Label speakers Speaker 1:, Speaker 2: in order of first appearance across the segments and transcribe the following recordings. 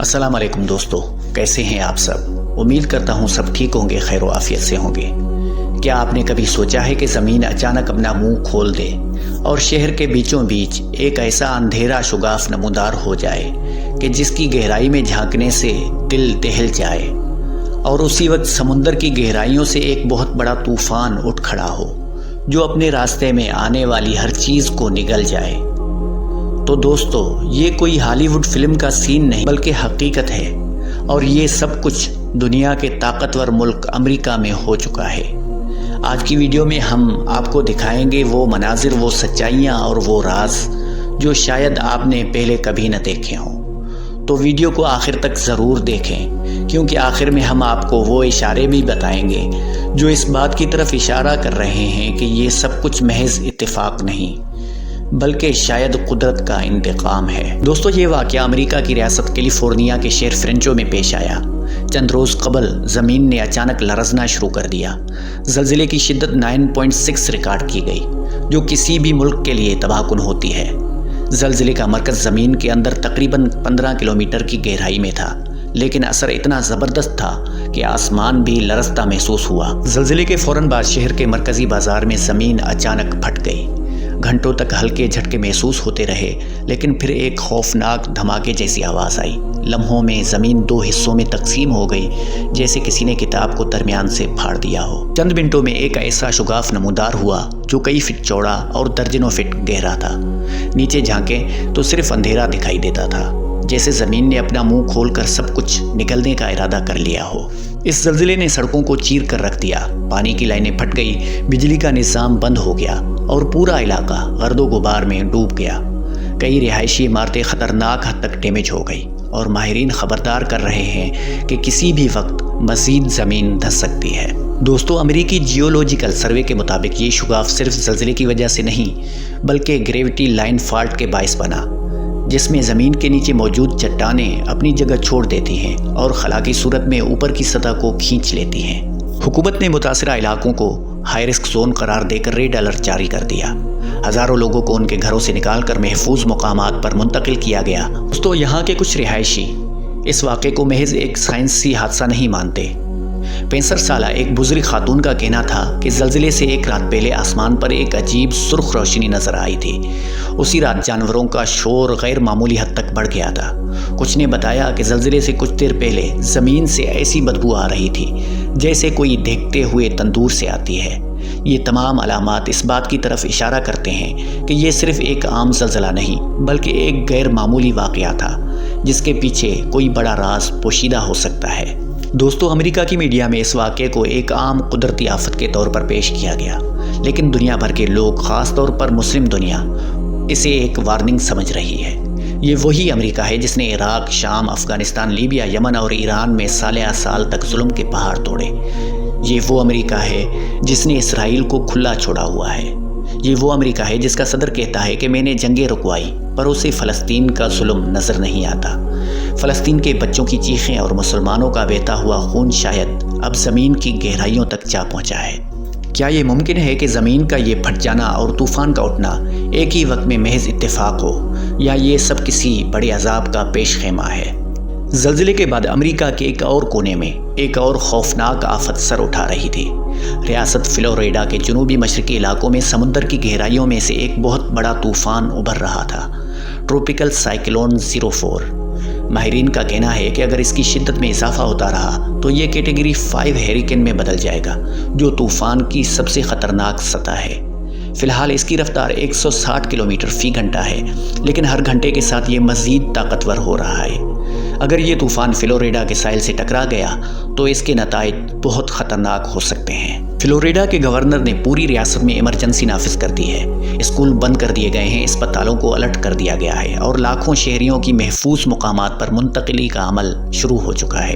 Speaker 1: السلام علیکم دوستو، کیسے ہیں آپ سب؟ امید کرتا ہوں سب ٹھیک ہوں گے، خیر و عافیت سے ہوں گے۔ کیا آپ نے کبھی سوچا ہے کہ زمین اچانک اپنا منہ کھول دے اور شہر کے بیچوں بیچ ایک ایسا اندھیرا شگاف نمودار ہو جائے کہ جس کی گہرائی میں جھانکنے سے دل دہل جائے، اور اسی وقت سمندر کی گہرائیوں سے ایک بہت بڑا طوفان اٹھ کھڑا ہو جو اپنے راستے میں آنے والی ہر چیز کو نگل جائے؟ تو دوستو، یہ کوئی ہالی ووڈ فلم کا سین نہیں بلکہ حقیقت ہے، اور یہ سب کچھ دنیا کے طاقتور ملک امریکہ میں ہو چکا ہے۔ آج کی ویڈیو میں ہم آپ کو دکھائیں گے وہ مناظر، وہ سچائیاں اور وہ راز جو شاید آپ نے پہلے کبھی نہ دیکھے ہوں۔ تو ویڈیو کو آخر تک ضرور دیکھیں، کیونکہ آخر میں ہم آپ کو وہ اشارے بھی بتائیں گے جو اس بات کی طرف اشارہ کر رہے ہیں کہ یہ سب کچھ محض اتفاق نہیں بلکہ شاید قدرت کا انتقام ہے۔ دوستو، یہ واقعہ امریکہ کی ریاست کیلیفورنیا کے شہر فرینچو میں پیش آیا۔ چند روز قبل زمین نے اچانک لرزنا شروع کر دیا۔ زلزلے کی شدت 9.6 ریکارڈ کی گئی، جو کسی بھی ملک کے لیے تباہ کن ہوتی ہے۔ زلزلے کا مرکز زمین کے اندر تقریباً 15 کلومیٹر کی گہرائی میں تھا، لیکن اثر اتنا زبردست تھا کہ آسمان بھی لرزتا محسوس ہوا۔ زلزلے کے فوراً بعد شہر کے مرکزی بازار میں زمین اچانک پھٹ گئی۔ گھنٹوں تک ہلکے جھٹکے محسوس ہوتے رہے، لیکن پھر ایک خوفناک دھماکے جیسی آواز آئی۔ لمحوں میں زمین 2 حصوں میں تقسیم ہو گئی، جیسے کسی نے کتاب کو درمیان سے پھاڑ دیا ہو۔ چند منٹوں میں ایک ایسا شگاف نمودار ہوا جو کئی فٹ چوڑا اور درجنوں فٹ گہرا تھا۔ نیچے جھانکیں تو صرف اندھیرا دکھائی دیتا تھا، جیسے زمین نے اپنا منہ کھول کر سب کچھ نگلنے کا ارادہ کر لیا ہو۔ اس زلزلے نے سڑکوں کو چیر کر رکھ دیا، پانی کی لائنیں پھٹ گئی، بجلی کا نظام بند ہو گیا اور پورا علاقہ گرد و غبار میں ڈوب گیا۔ کئی رہائشی عمارتیں خطرناک حد تک ڈیمیج ہو گئی، اور ماہرین خبردار کر رہے ہیں کہ کسی بھی وقت مزید زمین دھس سکتی ہے۔ دوستو، امریکی جیولوجیکل سروے کے مطابق یہ شگاف صرف زلزلے کی وجہ سے نہیں بلکہ گریویٹی لائن فالٹ کے باعث بنا، جس میں زمین کے نیچے موجود چٹانیں اپنی جگہ چھوڑ دیتی ہیں اور خلا کی صورت میں اوپر کی سطح کو کھینچ لیتی ہیں۔ حکومت نے متاثرہ علاقوں کو ہائی رسک زون قرار دے کر ریڈ الرٹ جاری کر دیا۔ ہزاروں لوگوں کو ان کے گھروں سے نکال کر محفوظ مقامات پر منتقل کیا گیا۔ دوستو، یہاں کے کچھ رہائشی اس واقعے کو محض ایک سائنسی حادثہ نہیں مانتے۔ 65 سالہ ایک بزرگ خاتون کا کہنا تھا کہ زلزلے سے ایک رات پہلے آسمان پر ایک عجیب سرخ روشنی نظر آئی تھی۔ اسی رات جانوروں کا شور غیر معمولی حد تک بڑھ گیا تھا۔ کچھ نے بتایا کہ زلزلے سے کچھ دیر پہلے زمین سے ایسی بدبو آ رہی تھی جیسے کوئی دیکھتے ہوئے تندور سے آتی ہے۔ یہ تمام علامات اس بات کی طرف اشارہ کرتے ہیں کہ یہ صرف ایک عام زلزلہ نہیں بلکہ ایک غیر معمولی واقعہ تھا جس کے پیچھے کوئی بڑا راز پوشیدہ ہو سکتا ہے۔ دوستو، امریکہ کی میڈیا میں اس واقعے کو ایک عام قدرتی آفت کے طور پر پیش کیا گیا، لیکن دنیا بھر کے لوگ، خاص طور پر مسلم دنیا، اسے ایک وارننگ سمجھ رہی ہے۔ یہ وہی امریکہ ہے جس نے عراق، شام، افغانستان، لیبیا، یمن اور ایران میں سالیہ سال تک ظلم کے پہاڑ توڑے۔ یہ وہ امریکہ ہے جس نے اسرائیل کو کھلا چھوڑا ہوا ہے۔ یہ وہ امریکہ ہے جس کا صدر کہتا ہے کہ میں نے جنگیں رکوائی، پر اسے فلسطین کا ظلم نظر نہیں آتا۔ فلسطین کے بچوں کی چیخیں اور مسلمانوں کا بہتا ہوا خون شاید اب زمین کی گہرائیوں تک جا پہنچا ہے۔ کیا یہ ممکن ہے کہ زمین کا یہ پھٹ جانا اور طوفان کا اٹھنا ایک ہی وقت میں محض اتفاق ہو، یا یہ سب کسی بڑے عذاب کا پیش خیمہ ہے؟ زلزلے کے بعد امریکہ کے ایک اور کونے میں ایک اور خوفناک آفت سر اٹھا رہی تھی۔ ریاست فلوریڈا کے جنوبی مشرقی علاقوں میں سمندر کی گہرائیوں میں سے ایک بہت بڑا طوفان ابھر رہا تھا، ٹروپیکل سائیکلون 04۔ ماہرین کا کہنا ہے کہ اگر اس کی شدت میں اضافہ ہوتا رہا تو یہ کیٹیگری 5 ہیریکین میں بدل جائے گا، جو طوفان کی سب سے خطرناک سطح ہے۔ فی الحال اس کی رفتار 160 کلومیٹر فی گھنٹہ ہے، لیکن ہر گھنٹے کے ساتھ یہ مزید طاقتور ہو رہا ہے۔ اگر یہ طوفان فلوریڈا کے ساحل سے ٹکرا گیا تو اس کے نتائج بہت خطرناک ہو سکتے ہیں۔ فلوریڈا کے گورنر نے پوری ریاست میں ایمرجنسی نافذ کر دی ہے۔ اسکول بند کر دیے گئے ہیں، اسپتالوں کو الرٹ کر دیا گیا ہے، اور لاکھوں شہریوں کی محفوظ مقامات پر منتقلی کا عمل شروع ہو چکا ہے۔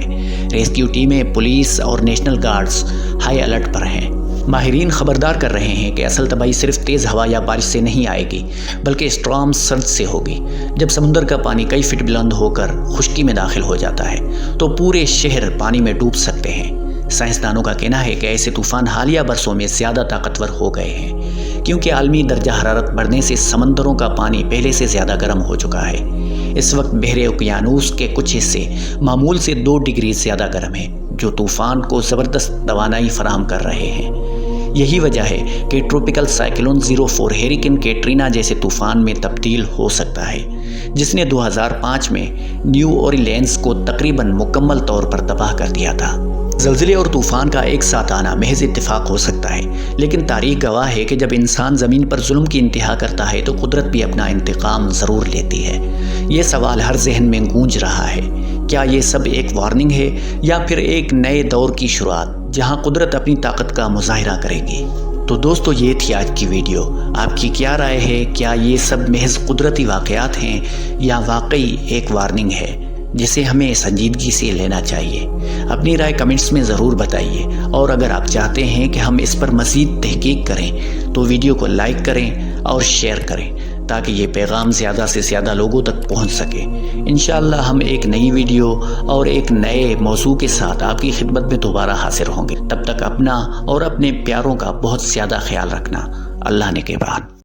Speaker 1: ریسکیو ٹیمیں، پولیس اور نیشنل گارڈز ہائی الرٹ پر ہیں۔ ماہرین خبردار کر رہے ہیں کہ اصل تباہی صرف تیز ہوا یا بارش سے نہیں آئے گی بلکہ اسٹرام سرج سے ہوگی۔ جب سمندر کا پانی کئی فٹ بلند ہو کر خشکی میں داخل ہو جاتا ہے تو پورے شہر پانی میں ڈوب سکتے ہیں۔ سائنسدانوں کا کہنا ہے کہ ایسے طوفان حالیہ برسوں میں زیادہ طاقتور ہو گئے ہیں کیونکہ عالمی درجہ حرارت بڑھنے سے سمندروں کا پانی پہلے سے زیادہ گرم ہو چکا ہے۔ اس وقت بحر اوقیانوس کے کچھ حصے معمول سے 2 ڈگری زیادہ گرم ہیں، جو طوفان کو زبردست توانائی فراہم کر رہے ہیں۔ یہی وجہ ہے کہ ٹروپیکل سائیکلون 04 ہیریکین کیٹرینا جیسے طوفان میں تبدیل ہو سکتا ہے، جس نے 2005 میں نیو اورلینز کو تقریباً مکمل طور پر تباہ کر دیا تھا۔ زلزلے اور طوفان کا ایک ساتھ آنا محض اتفاق ہو سکتا ہے، لیکن تاریخ گواہ ہے کہ جب انسان زمین پر ظلم کی انتہا کرتا ہے تو قدرت بھی اپنا انتقام ضرور لیتی ہے۔ یہ سوال ہر ذہن میں گونج رہا ہے، کیا یہ سب ایک وارننگ ہے یا پھر ایک نئے دور کی شروعات جہاں قدرت اپنی طاقت کا مظاہرہ کرے گی؟ تو دوستو، یہ تھی آج کی ویڈیو۔ آپ کی کیا رائے ہے؟ کیا یہ سب محض قدرتی واقعات ہیں یا واقعی ایک وارننگ ہے جسے ہمیں سنجیدگی سے لینا چاہیے؟ اپنی رائے کمنٹس میں ضرور بتائیے، اور اگر آپ چاہتے ہیں کہ ہم اس پر مزید تحقیق کریں تو ویڈیو کو لائک کریں اور شیئر کریں تاکہ یہ پیغام زیادہ سے زیادہ لوگوں تک پہنچ سکے۔ انشاءاللہ ہم ایک نئی ویڈیو اور ایک نئے موضوع کے ساتھ آپ کی خدمت میں دوبارہ حاضر ہوں گے۔ تب تک اپنا اور اپنے پیاروں کا بہت زیادہ خیال رکھنا۔ اللہ نے کے بعد۔